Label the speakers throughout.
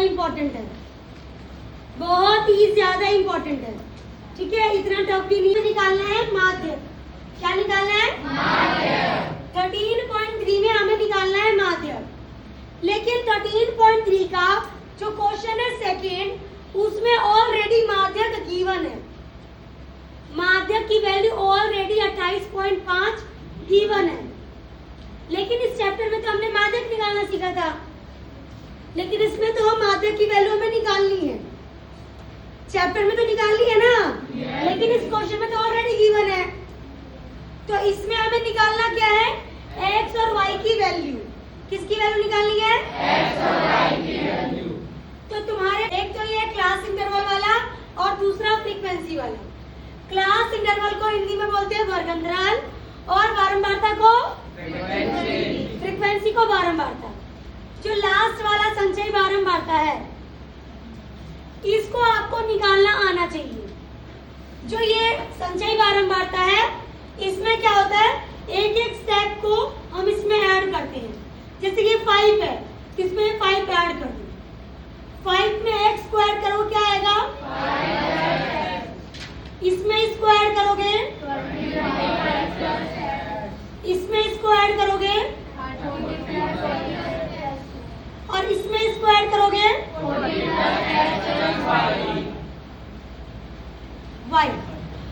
Speaker 1: Important है, बहुत ही ज्यादा इंपॉर्टेंट है। ठीक है, इतना टफ भी नहीं। निकालना है माध्य। क्या निकालना है? माध्य। 13.3 में हमें निकालना है माध्य, लेकिन 13.3 का जो क्वेश्चन है सेकेंड, उसमें ऑलरेडी माध्य का गिवन है। माध्य की वैल्यू ऑलरेडी 28.5 गिवन है, लेकिन इस चैप्टर में तो हमने माध्यक निकालना सीखा था, लेकिन इसमें तो हम माध्यक की वैल्यू हमें निकालनी है। चैप्टर में तो निकालनी है ना, लेकिन इस क्वेश्चन में तो ऑलरेडी गिवन है। तो इसमें हमें निकालना क्या है? x और y की वैल्यू। किसकी वैल्यू निकालनी है? x और y की वैल्यू। तो तुम्हारे एक तो ये क्लास इंटरवल वाला और दूसरा फ्रीक्वेंसी वाला। क्लास इंटरवल को हिंदी में बोलते हैं वर्ग अंतराल और बारंबारता को फ्रीक्वेंसी को बारंबारता। जो लास्ट वाला संचयी बारंबारता है, इसको आपको निकालना आना चाहिए। जो ये संचयी बारंबारता है, इसमें क्या होता है, एक एक स्टेप को हम इसमें ऐड करते हैं। जैसे ये 5 है, इसमें 5 ऐड कर दो। 5 में x स्क्वायर करो, क्या आएगा? 5x। इसमें इसको ऐड करोगे, इसमें इसको ऐड करोगे, और इसमें इसको ऐड करोगे y,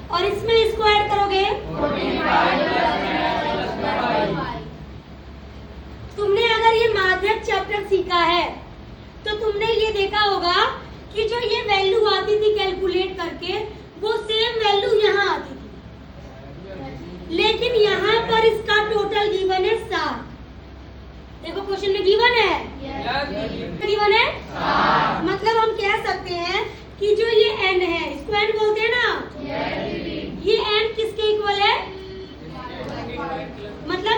Speaker 1: और इसमें इसको ऐड करोगे। तुमने अगर ये माध्यक चैप्टर सीखा है तो तुमने ये देखा होगा कि जो ये वैल्यू आती थी कैलकुलेट करके, वो सेम वैल्यू यहाँ आती थी, लेकिन यहाँ पर इसका टोटल गिवन है 7। देखो क्वेश्चन में गिवन है, गिवन है 7। मतलब हम कह सकते हैं कि जो ये n है, इसको n बोलते हैं ना, ये n किसके इक्वल है? मतलब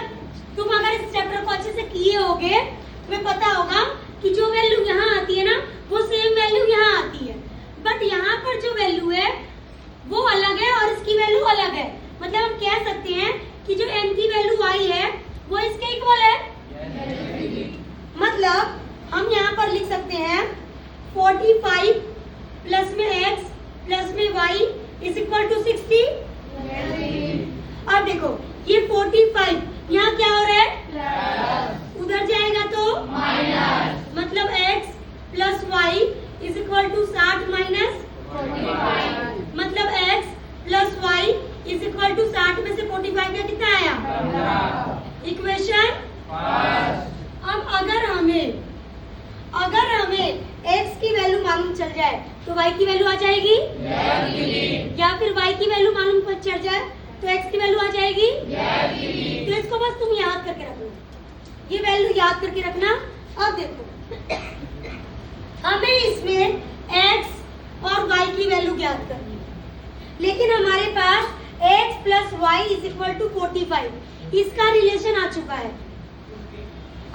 Speaker 1: तुम अगर इस चैप्टर को अच्छे से किए होगे, तुम्हें पता होगा कि जो वैल्यू यहाँ आती है ना, वो सेम वैल्यू यहाँ आती है, बट यहाँ पर जो वैल्यू है वो अलग है और इसकी वैल्यू अलग है। मतलब हम कह सकते हैं कि जो n की वैल्यू y है वो इसके इक्वल है। मतलब हम यहाँ पर लिख सकते हैं 45 प्लस में x प्लस में y इज इक्वल टू 60। अब देखो ये 45 यहाँ क्या हो रहा है? उधर जाएगा तो माइनस, मतलब x plus y is equal to 60 minus 45। मतलब x plus y is equal to 60 में से 45 का कितना आया? इक्वेशन। अब अगर हमें x की वैल्यू मालूम चल जाए तो y की वैल्यू आ जाएगी, या फिर y की वैल्यू मालूम चल जाए तो x की वैल्यू आ जाएगी। तो इसको बस तुम याद करके रखना, ये वैल्यू याद करके रखना। अब देखो हमें इसमें x और y की वैल्यू ज्ञात करनी है, लेकिन हमारे पास x plus y is equal to 45, इसका रिलेशन आ चुका है।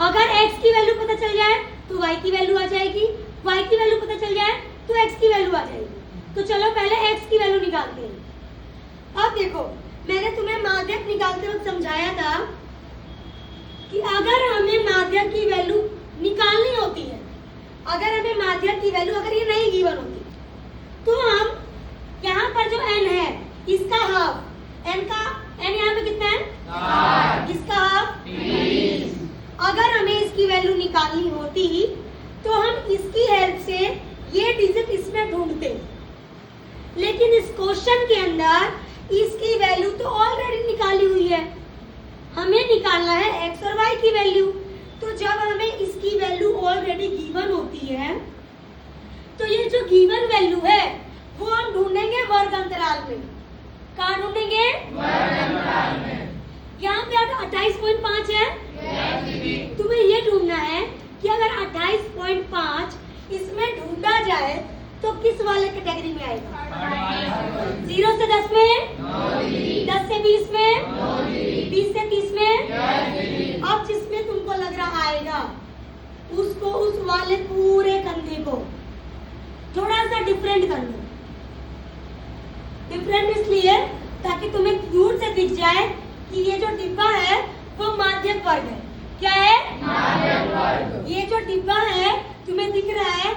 Speaker 1: अगर x की वैल्यू पता चल जाए तो y की वैल्यू आ जाएगी, y की वैल्यू पता चल जाए तो x की वैल्यू आ जाएगी। तो चलो पहले x की वैल्यू निकालते हैं। अब देखो मैंने तुम्हें माध्यक निकालते वक्त समझाया था कि अगर हमें माध्यक की वैल्यू निकालनी होती है, अगर हमें माध्यक की वैल्यू अगर ये नहीं गिवन होती, तो हम यहाँ पर जो n है इसका हाफ, n यहाँ पे कितना है? इसका हाफ 20। अगर हमें इसकी वैल्यू निकालनी होती तो हम इसकी हेल्प से ये डिजिट इसमें ढूंढते, लेकिन इस क्वेश्चन के अंदर इसकी वैल्यू तो ऑलरेडी निकाली हुई है। हमें निकालना है x और y की वैल्यू। तो जब हमें इसकी वैल्यू ऑलरेडी गिवन होती है, तो ये जो गिवन वैल्यू है वो हम ढूंढेंगे वर्ग अंतराल में। कहाँ ढूंढेंगे? वर्ग अंतराल में। यहाँ पे 28.5 है, तुम्हें ये ढूंढना है कि अगर 28.5 इसमें ढूंढा जाए तो किस वाले कैटेगरी में आएगा? 0 से 10 में, 10 से 20 में, 20 से 30 में। अब जिसमें तुमको लग रहा आएगा उसको, उस वाले पूरे कंधे को थोड़ा सा डिफरेंट कर लो। डिफरेंट इसलिए ताकि तुम्हें दूर से दिख जाए कि ये जो डिब्बा है वो माध्यक वर्ग है। क्या है? माध्यक वर्ग। ये जो डिब्बा है तुम्हें दिख रहा है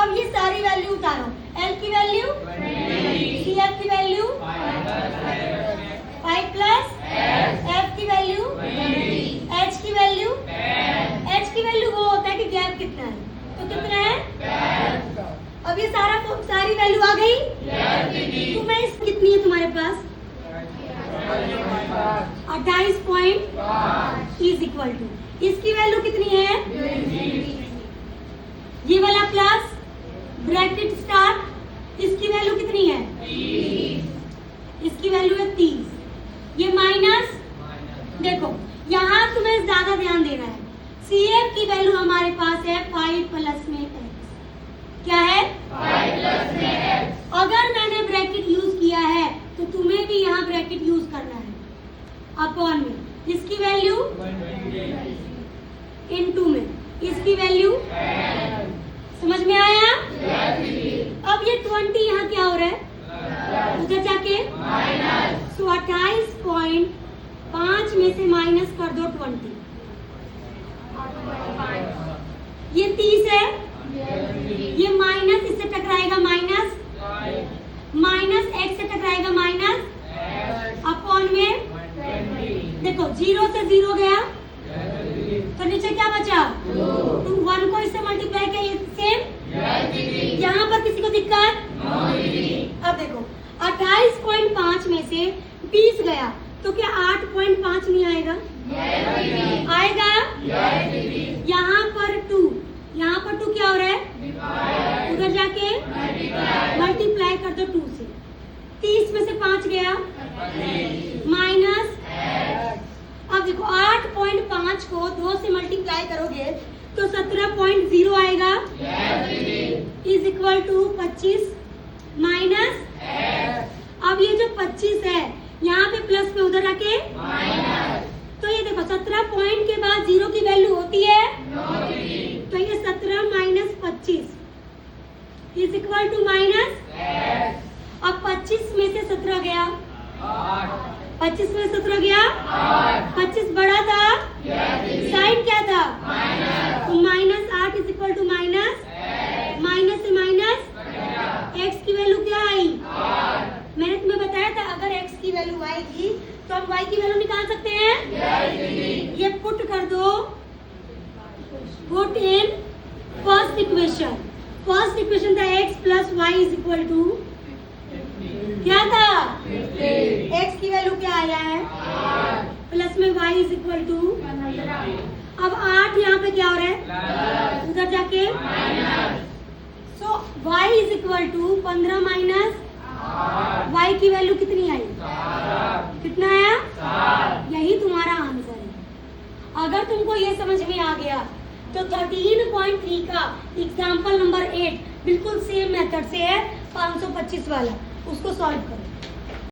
Speaker 1: अब ये सारी वैल्यू उतारो। L की वैल्यू, CF की वैल्यू 5 प्लस F की वैल्यू, H की वैल्यू, H की वैल्यू वो होता है कि गैप कितना है, तो कितना है। अब ये सारी वैल्यू आ गई। तो मैं इस कितनी है तुम्हारे पास 28.5 इज इक्वल टू, इसकी वैल्यू कितनी है, ये वाला प्लस ब्रैकेट स्टार्ट, इसकी वैल्यू कितनी है, इसकी वैल्यू है 30, ये माइनस। देखो यहाँ तुम्हें ज्यादा ध्यान देना है, CF की वैल्यू हमारे पास है 5 प्लस में x, क्या है 5 प्लस में x। अगर मैंने ब्रैकेट यूज किया है तो तुम्हें भी यहाँ ब्रैकेट यूज करना है, अपॉन में इसकी वैल्यू इनटू में इसकी वैल्यू, समझ में आया। अब ये 20 यहाँ क्या हो रहा है, उधर जाके सो 28.5 में से माइनस कर दो 20, ये 30 है, ये माइनस इससे टकराएगा माइनस, माइनस x से टकराएगा माइनस, अपॉन में देखो 0 से 0 गया तो नीचे क्या बचा, तुम 1 को इससे मल्टीप्लाई किया सेम, यहाँ पर किसी को दिक्कत। अब देखो 28.5 में से 20 गया तो क्या 8.5 नहीं आएगा, आएगा। यहाँ पर 2, यहाँ पर 2 क्या हो रहा है, उधर जाके मल्टीप्लाई कर दो 2 से, 30 में से 5 गया माइनस। अब देखो 8.5 को 2 से मल्टीप्लाई करोगे तो 17.0 आएगा, इज इक्वल टू 25 माइनस। अब ये जो 25 है यहाँ पे प्लस में उधर रखे तो ये देखो 17 पॉइंट के बाद 0 की वैल्यू होती है, तो ये 17 minus 25 is equal to minus. अब 25 में से 17 गया, 25 में 17 गया, 25 बड़ा था, साइन क्या था, तो minus 8 is equal to minus, minus से माइनस x की वैल्यू क्या आई, मैंने तुम्हें बताया था अगर x की वैल्यू आएगी तो हम y की वैल्यू निकाल सकते हैं। ये पुट कर दो, put in first equation, first equation था x plus y is equal to क्या था, x की वैल्यू क्या आया है, प्लस में y इज इक्वल टू, अब 8 यहाँ पे क्या हो रहा है, उधर जाके so y is equal to 15 minus y की वैल्यू कितनी आई, कितना आया, यही तुम्हारा आंसर है। अगर तुमको ये समझ में आ गया तो 13.3 का एग्जाम्पल नंबर 8 बिल्कुल सेम मेथड से है, 525 वाला, उसको सॉल्व करो।